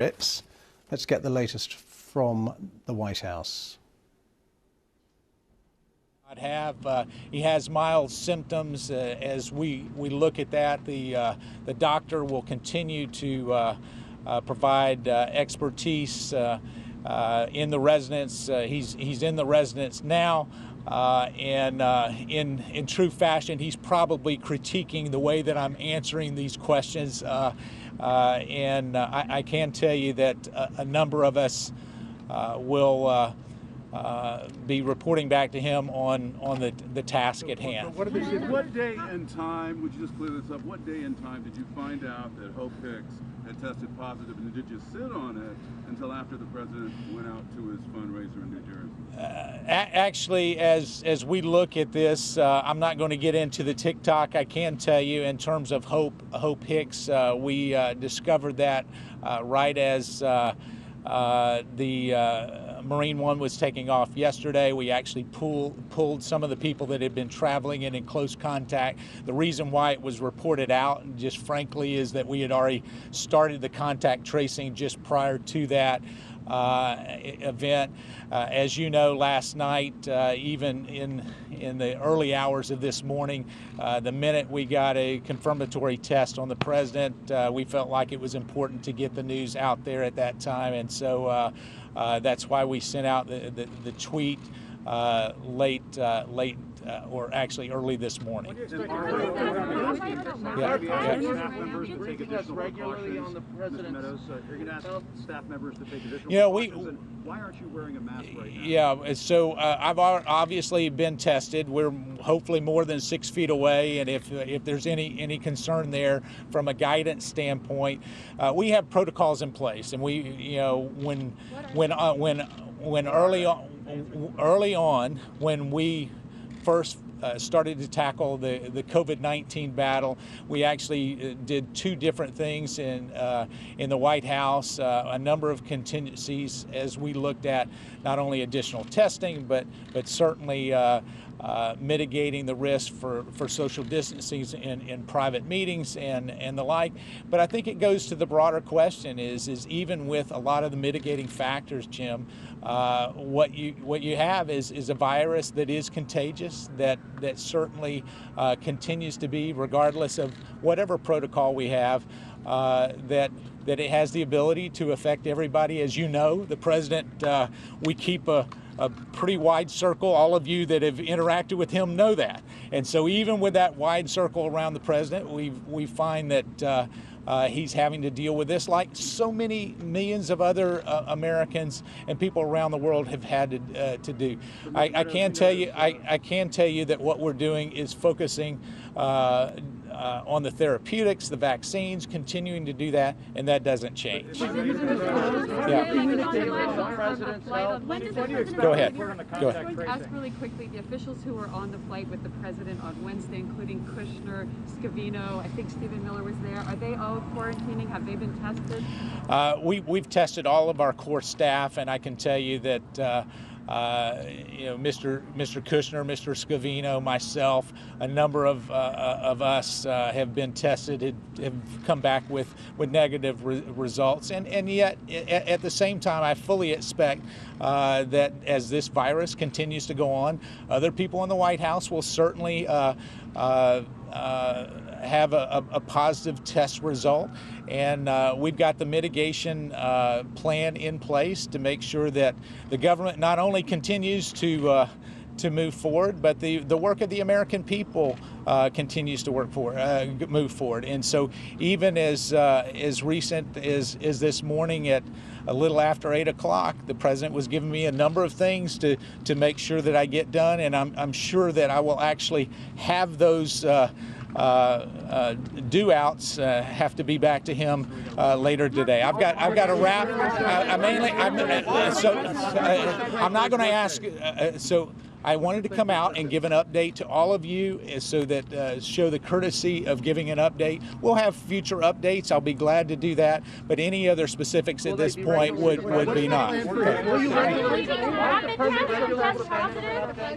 Let's get the latest from the White House. He has mild symptoms. As we look at that, the doctor will continue to provide expertise in the residence. He's in the residence now, and in true fashion, he's probably critiquing the way that I'm answering these questions. And I can tell you that a number of us will be reporting back to him on the task at hand. What day and time, would you just clear this up, what day and time did you find out that Hope Hicks had tested positive, and did you sit on it until after the president went out to his fundraiser in New Jersey? Actually, as we look at this, I'm not going to get into the TikTok. I can tell you in terms of Hope Hicks, we discovered that right as the Marine One was taking off yesterday. We actually pulled some of the people that had been traveling in close contact. The reason why it was reported out, just frankly, is that we had already started the contact tracing just prior to that event. As you know, last night, even in the early hours of this morning, the minute we got a confirmatory test on the president, we felt like it was important to get the news out there at that time, and so that's why we sent out the tweet late or actually early this morning. Why aren't you wearing a mask right now? Yeah, so I've obviously been tested. We're hopefully more than 6 feet away, and if there's any concern there from a guidance standpoint, we have protocols in place, and we, when early on when we first started to tackle the COVID-19 battle, we actually did two different things in the White House, a number of contingencies as we looked at not only additional testing, but certainly mitigating the risk for social distancing in private meetings and the like. But I think it goes to the broader question is even with a lot of the mitigating factors, Jim, what you have is a virus that is contagious, that certainly continues to be, regardless of whatever protocol we have, that it has the ability to affect everybody. As you know, the president, we keep a pretty wide circle. All of you that have interacted with him know that. And so even with that wide circle around the president, we find that he's having to deal with this like so many millions of other Americans and people around the world have had to do. I can tell you that what we're doing is focusing on the therapeutics, the vaccines, continuing to do that, and that doesn't change. Go ahead. Go ahead. Ask really quickly, the officials who were on the flight with the president on Wednesday, including Kushner, Scavino, I think Stephen Miller was there, are they all quarantining? Have they been tested? We've tested all of our core staff, and I can tell you that Mr. Kushner, Mr. Scavino, myself, a number of us have been tested, have come back with negative results, and yet at the same time, I fully expect that as this virus continues to go on, other people in the White House will certainly have a positive test result, and we've got the mitigation plan in place to make sure that the government not only continues to move forward, but the work of the American people continues to move forward. And so even as recent as this morning at a little after 8 o'clock, the president was giving me a number of things to make sure that I get done, and I'm sure that I will actually have those due outs have to be back to him later today. I've got a wrap. I'm not going to ask. So I wanted to come out and give an update to all of you so that show the courtesy of giving an update. We'll have future updates. I'll be glad to do that. But any other specifics at this point would be not. Okay.